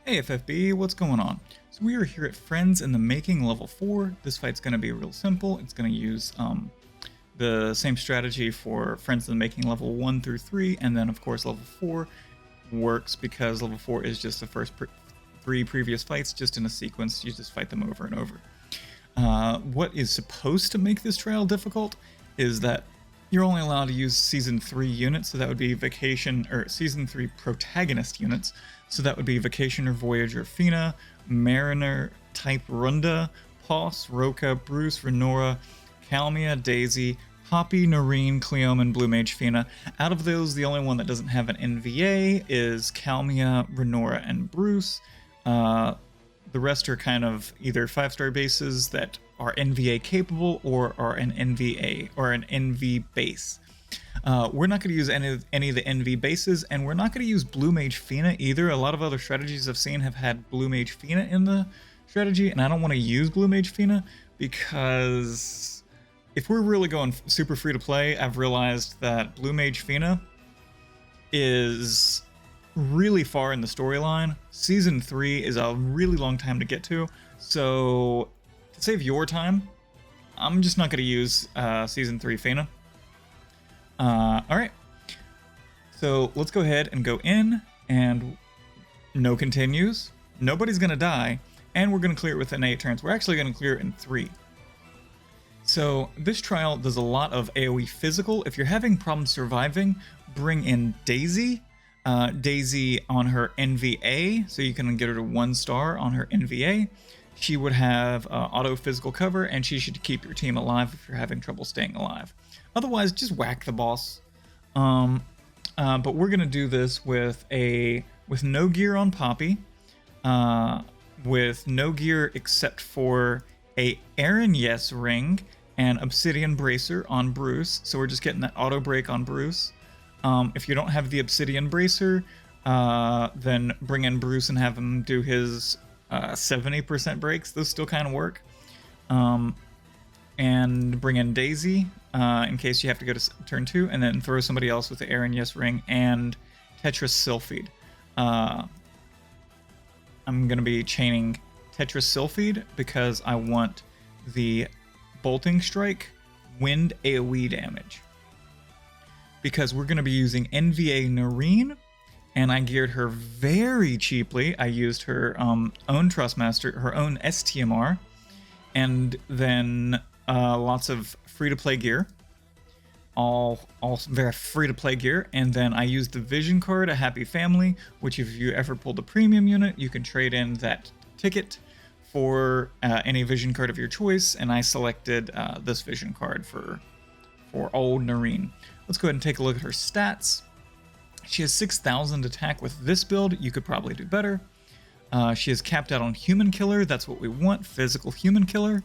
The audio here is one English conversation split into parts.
Hey FFBE, what's going on? So we are here at Friends in the Making level 4. This fight's going to be real simple. It's going to use the same strategy for Friends in the Making level 1 through 3, and then of course level 4 works because level 4 is just the first 3 previous fights just in a sequence. You just fight them over and over. What is supposed to make this trial difficult is that you're only allowed to use Season 3 units, so that would be Season 3 protagonist units. So that would be Vacationer, Voyager, Fina, Mariner, Type Runda, Poss, Roka, Bruce, Renora, Calmia, Daisy, Poppy, Noreen, Cleome, and Blue Mage Fina. Out of those, the only one that doesn't have an NVA is Calmia, Renora, and Bruce. The rest are kind of either 5-star bases that are NVA capable or are an NVA or an NV base. We're not going to use any of the NV bases, and we're not going to use Blue Mage Fina either. A lot of other strategies I've seen have had Blue Mage Fina in the strategy, and I don't want to use Blue Mage Fina because if we're really going super free to play, I've realized that Blue Mage Fina is really far in the storyline. Season 3 is a really long time to get to, so to save your time, I'm just not going to use Season 3 Fina. Alright, so let's go ahead and go in, and no continues, nobody's going to die, and we're going to clear it within 8 turns. We're actually going to clear it in 3. So this trial does a lot of AoE physical. If you're having problems surviving, bring in Daisy. Daisy on her NVA, so you can get her to 1 star on her NVA. She would have auto physical cover, and she should keep your team alive if you're having trouble staying alive. Otherwise, just whack the boss. But we're gonna do this with no gear on Poppy, with no gear except for a Aaron Yes ring and Obsidian Bracer on Bruce. So we're just getting that auto break on Bruce. If you don't have the Obsidian Bracer, then bring in Bruce and have him do his 70% breaks. Those still kind of work. And bring in Daisy in case you have to go to turn 2, and then throw somebody else with the Aaron Yes ring and Tetris Sylphid. I'm going to be chaining Tetris Sylphid because I want the Bolting Strike wind AoE damage. Because we're going to be using NVA Noreen, and I geared her very cheaply. I used her own Trustmaster, her own STMR, and then lots of free-to-play gear. All very free-to-play gear. And then I used the Vision card, a Happy Family, which if you ever pulled a premium unit, you can trade in that ticket for any Vision card of your choice, and I selected this Vision card for old Noreen. Let's go ahead and take a look at her stats. She has 6,000 attack with this build. You could probably do better. She is capped out on Human Killer. That's what we want, physical Human Killer.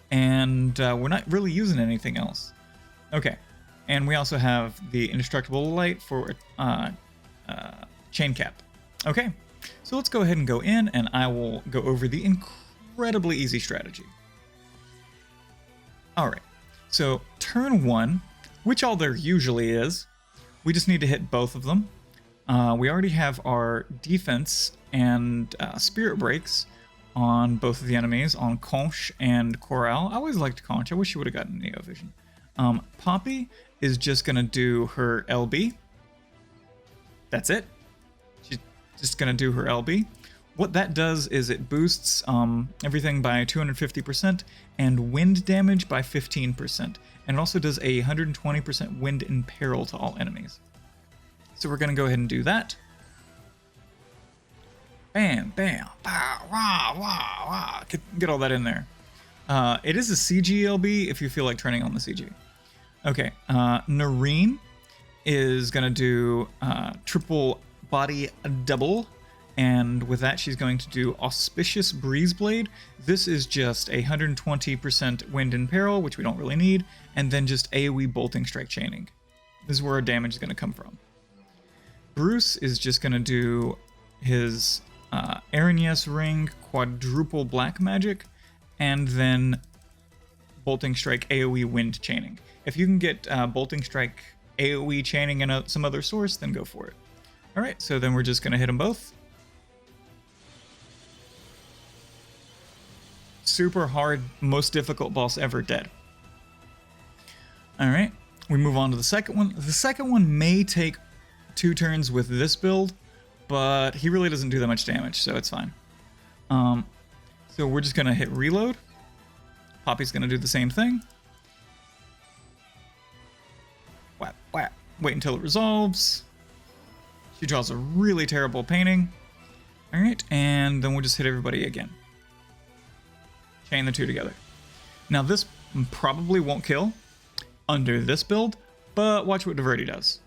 And we're not really using anything else. Okay, and we also have the Indestructible Light for Chain Cap. Okay, so let's go ahead and go in, and I will go over the incredibly easy strategy. Alright, so turn 1, which all there usually is, we just need to hit both of them. We already have our defense and spirit breaks on both of the enemies, on Conch and Coral. I always liked Conch. I wish she would have gotten Neo Vision. Poppy is just going to do her LB. That's it. She's just going to do her LB. What that does is it boosts everything by 250% and wind damage by 15%. And it also does a 120% wind in peril to all enemies. So we're going to go ahead and do that. Bam, bam, pow, wah, wah, wah. Get all that in there. It is a CGLB if you feel like turning on the CG. Okay, Noreen is going to do triple body double. And with that, she's going to do Auspicious Breeze Blade. This is just a 120% wind in peril, which we don't really need. And then just AoE Bolting Strike chaining. This is where our damage is going to come from. Bruce is just going to do his Aaron Yes ring, quadruple black magic, and then Bolting Strike AoE wind chaining. If you can get Bolting Strike AoE chaining in some other source, then go for it. Alright, so then we're just going to hit them both. super hard, most difficult boss ever dead. Alright, we move on to the second one. The second one may take 2 turns with this build, but he really doesn't do that much damage, so it's fine. So we're just going to hit reload. Poppy's going to do the same thing. Whap, whap. Wait until it resolves. She draws a really terrible painting. Alright, and then we'll just hit everybody again. Chain the 2 together. Now this probably won't kill under this build, but watch what Diverti does.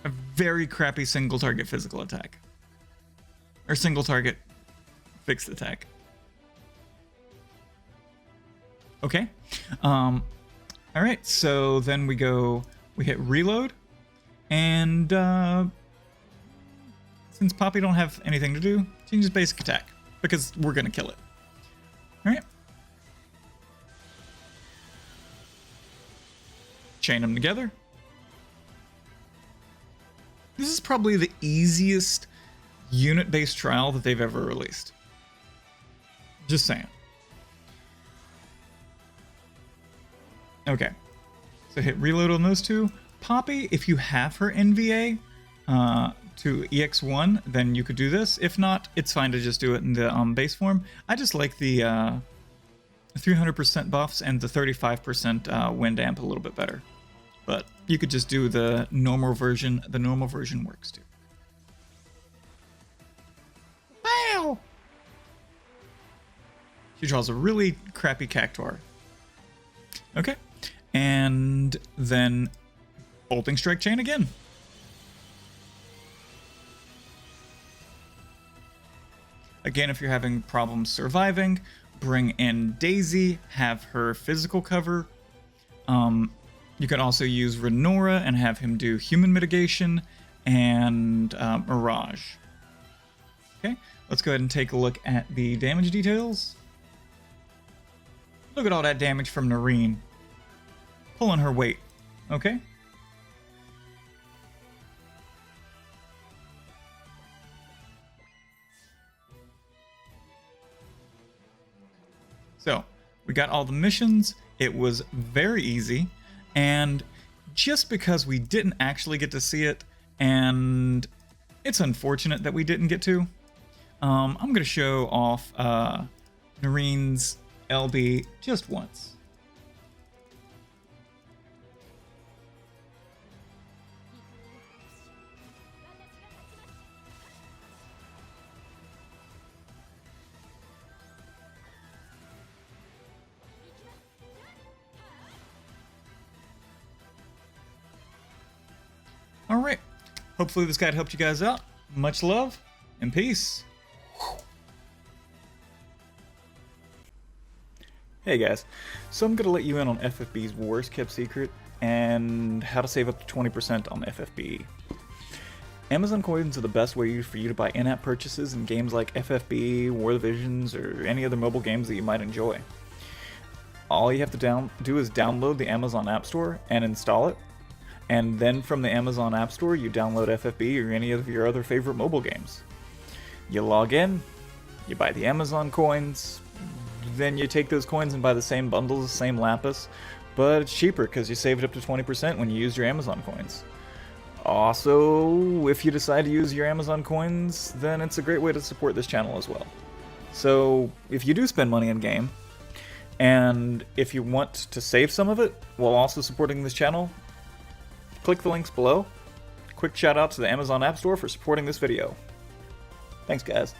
A very crappy single target physical attack. Or single target fixed attack. Okay. Alright, so then we hit reload, and since Poppy don't have anything to do, she can just basic attack, because we're gonna kill it. Alright. Chain them together. This is probably the easiest unit-based trial that they've ever released. Just saying. Okay, so hit reload on those 2. Poppy, if you have her NVA to EX1, then you could do this. If not, it's fine to just do it in the base form. I just like the 300% buffs and the 35% wind amp a little bit better. But you could just do the normal version. The normal version works too. Wow! She draws a really crappy Cactuar. Okay. And then bolting strike chain again. Again, if you're having problems surviving, bring in Daisy, have her physical cover. You can also use Renora and have him do human mitigation and Mirage. Okay, let's go ahead and take a look at the damage details. Look at all that damage from Noreen. Pulling her weight. Okay. So, we got all the missions. It was very easy. And just because we didn't actually get to see it, and it's unfortunate that we didn't get to, I'm going to show off Noreen's LB just once. Alright, hopefully this guide helped you guys out. Much love and peace. Hey guys, so I'm going to let you in on FFBE's worst kept secret and how to save up to 20% on FFBE. Amazon coins are the best way for you to buy in-app purchases in games like FFBE, War of the Visions, or any other mobile games that you might enjoy. All you have to do is download the Amazon App Store and install it. And then from the Amazon App Store, you download FFBE or any of your other favorite mobile games. You log in, you buy the Amazon coins, then you take those coins and buy the same bundles, the same lapis, but it's cheaper because you save it up to 20% when you use your Amazon coins. Also, if you decide to use your Amazon coins, then it's a great way to support this channel as well. So, if you do spend money in-game, and if you want to save some of it while also supporting this channel, click the links below. Quick shout out to the Amazon App Store for supporting this video. Thanks guys.